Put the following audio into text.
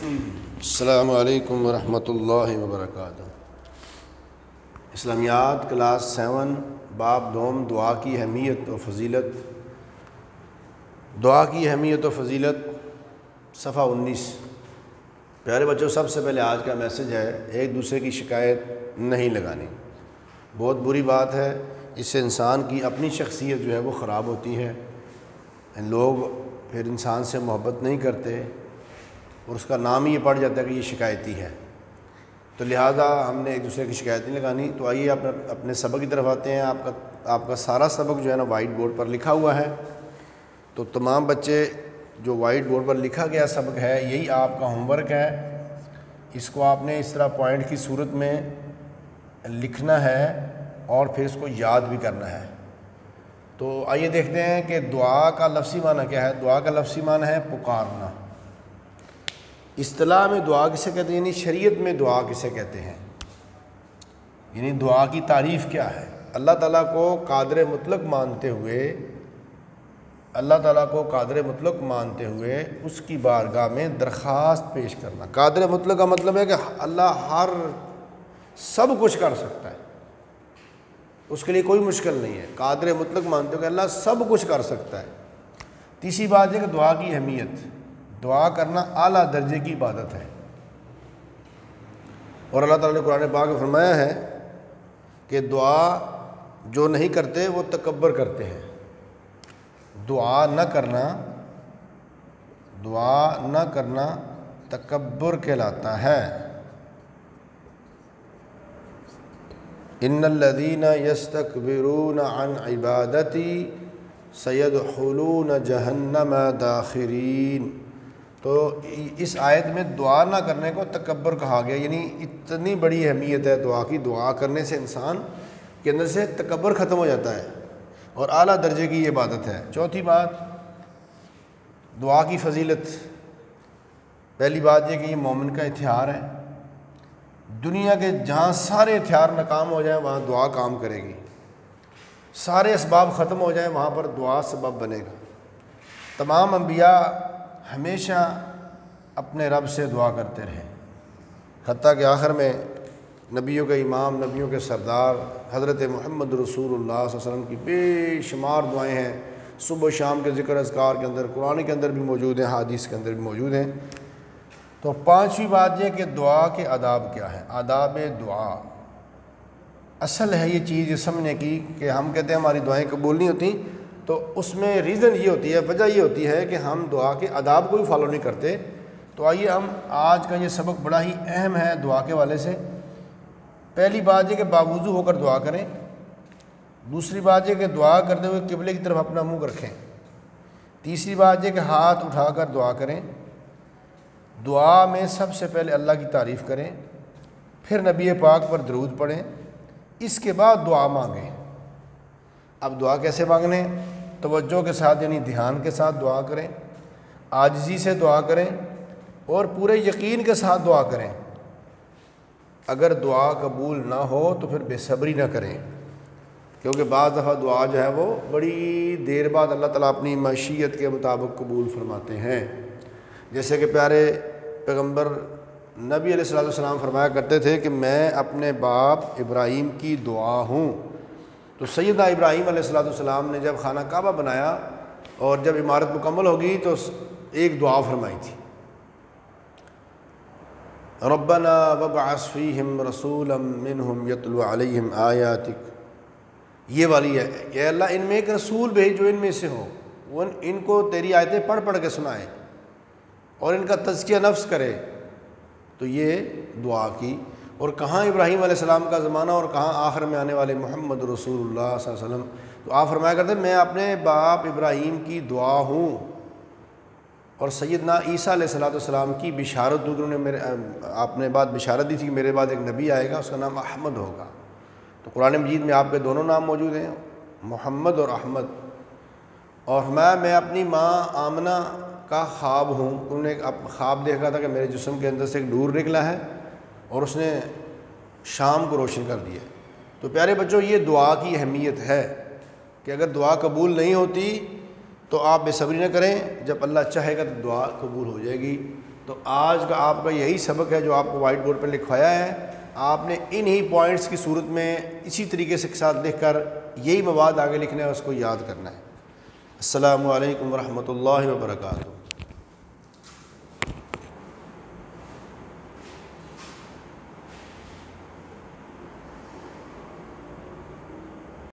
السلام علیکم ورحمۃ اللہ وبرکاتہ۔ اسلامیات کلاس 7 باب دوم دعا کی اہمیت و فضیلت۔ دعا کی اہمیت و فضیلت صفحہ 19۔ پیارے بچوں، سب سے پہلے آج کا میسج ہے ایک دوسرے کی شکایت نہیں لگانی۔ بہت بری بات ہے، اس سے انسان کی اپنی شخصیت جو ہے وہ خراب ہوتی ہے، لوگ پھر انسان سے محبت نہیں کرتے اور اس کا نام ہی یہ پڑ جاتا ہے کہ یہ شکایتی ہے۔ تو لہٰذا ہم نے ایک دوسرے کی شکایت نہیں لگانی۔ تو آئیے اپنے سبق کی طرف آتے ہیں۔ آپ کا سارا سبق جو ہے نا وائٹ بورڈ پر لکھا ہوا ہے، تو تمام بچے جو وائٹ بورڈ پر لکھا گیا سبق ہے یہی آپ کا ہوم ورک ہے۔ اس کو آپ نے اس طرح پوائنٹ کی صورت میں لکھنا ہے اور پھر اس کو یاد بھی کرنا ہے۔ تو آئیے دیکھتے ہیں کہ دعا کا لفظی معنی کیا ہے۔ دعا کا لفظی معنی ہے پکارنا۔ اصطلاح میں دعا کسے کہتے ہیں، یعنی شریعت میں دعا کسے کہتے ہیں، یعنی دعا کی تعریف کیا ہے۔ اللہ تعالیٰ کو قادر مطلق مانتے ہوئے اس کی بارگاہ میں درخواست پیش کرنا۔ قادر مطلق کا مطلب ہے کہ اللہ ہر سب کچھ کر سکتا ہے، اس کے لیے کوئی مشکل نہیں ہے۔ قادر مطلق مانتے ہو کہ اللہ سب کچھ کر سکتا ہے۔ تیسری بات ہے کہ دعا کی اہمیت، دعا کرنا اعلیٰ درجے کی عبادت ہے، اور اللہ تعالیٰ نے قرآن پاک میں فرمایا ہے کہ دعا جو نہیں کرتے وہ تکبر کرتے ہیں۔ دعا نہ کرنا تکبر کہلاتا ہے۔ ان الذین یستکبرون عن عبادتی سیدخلون جہنم داخرین۔ تو اس آیت میں دعا نہ کرنے کو تکبر کہا گیا، یعنی اتنی بڑی اہمیت ہے دعا کی۔ دعا کرنے سے انسان کے اندر سے تکبر ختم ہو جاتا ہے اور اعلیٰ درجے کی یہ عبادت ہے۔ چوتھی بات، دعا کی فضیلت۔ پہلی بات یہ کہ یہ مومن کا ہتھیار ہے۔ دنیا کے جہاں سارے ہتھیار ناکام ہو جائیں وہاں دعا کام کرے گی، سارے اسباب ختم ہو جائیں وہاں پر دعا سبب بنے گا۔ تمام انبیاء ہمیشہ اپنے رب سے دعا کرتے رہے، حتیٰ کہ آخر میں نبیوں کے امام، نبیوں کے سردار حضرت محمد رسول اللہ صلی اللہ علیہ وسلم کی بے شمار دعائیں ہیں، صبح و شام کے ذکر اذکار کے اندر، قرآن کے اندر بھی موجود ہیں، حدیث کے اندر بھی موجود ہیں۔ تو پانچویں بات یہ کہ دعا کے آداب کیا ہے۔ آداب دعا، اصل ہے یہ چیز یہ سمجھنے کی کہ ہم کہتے ہیں ہماری دعائیں قبول نہیں ہوتی، تو اس میں ریزن یہ ہوتی ہے، وجہ یہ ہوتی ہے کہ ہم دعا کے آداب کو بھی فالو نہیں کرتے۔ تو آئیے ہم آج کا یہ سبق بڑا ہی اہم ہے دعا کے حوالے سے۔ پہلی بات یہ کہ باوضو ہو کر دعا کریں۔ دوسری بات یہ کہ دعا کرتے ہوئے قبلے کی طرف اپنا منہ رکھیں۔ تیسری بات یہ کہ ہاتھ اٹھا کر دعا کریں۔ دعا میں سب سے پہلے اللہ کی تعریف کریں، پھر نبی پاک پر درود پڑھیں، اس کے بعد دعا مانگیں۔ اب دعا کیسے مانگنے؟ توجہ کے ساتھ یعنی دھیان کے ساتھ دعا کریں، عاجزی سے دعا کریں اور پورے یقین کے ساتھ دعا کریں۔ اگر دعا قبول نہ ہو تو پھر بے صبری نہ کریں، کیونکہ بعض دفعہ دعا جو ہے وہ بڑی دیر بعد اللہ تعالیٰ اپنی مشیت کے مطابق قبول فرماتے ہیں۔ جیسے کہ پیارے پیغمبر نبی علیہ السلام فرمایا کرتے تھے کہ میں اپنے باپ ابراہیم کی دعا ہوں۔ تو سیدنا ابراہیم علیہ السلام نے جب خانہ کعبہ بنایا اور جب عمارت مکمل ہوگی تو ایک دعا فرمائی تھی، ربنا وابعث فیہم رسولا منہم یتلو علیہم آیاتک۔ یہ والی ہے کہ اے اللہ ان میں ایک رسول بھیج جو ان میں سے ہو، وہ ان کو تیری آیتیں پڑھ پڑھ کے سنائے اور ان کا تزکیہ نفس کرے۔ تو یہ دعا کی، اور کہاں ابراہیم علیہ السلام کا زمانہ اور کہاں آخر میں آنے والے محمد رسول اللہ صلی اللہ علیہ وسلم۔ تو آپ فرمایا کرتے ہیں میں اپنے باپ ابراہیم کی دعا ہوں، اور سیدنا عیسیٰ علیہ السلام کی بشارت دوں کہ انہوں نے آپ نے بعد بشارت دی تھی کہ میرے بعد ایک نبی آئے گا، اس کا نام احمد ہوگا۔ تو قرآن مجید میں آپ کے دونوں نام موجود ہیں، محمد اور احمد۔ اور میں اپنی ماں آمنہ کا خواب ہوں، انہوں نے ایک خواب دیکھا تھا کہ میرے جسم کے اندر سے ایک نور نکلا ہے اور اس نے شام کو روشن کر دیا۔ تو پیارے بچوں، یہ دعا کی اہمیت ہے کہ اگر دعا قبول نہیں ہوتی تو آپ بے صبری نہ کریں، جب اللہ چاہے گا تو دعا قبول ہو جائے گی۔ تو آج کا آپ کا یہی سبق ہے جو آپ کو وائٹ بورڈ پہ لکھوایا ہے، آپ نے انہی پوائنٹس کی صورت میں اسی طریقے سے ساتھ لکھ کر یہی مواد آگے لکھنا ہے، اس کو یاد کرنا ہے۔ السلام علیکم ورحمۃ اللہ وبرکاتہ۔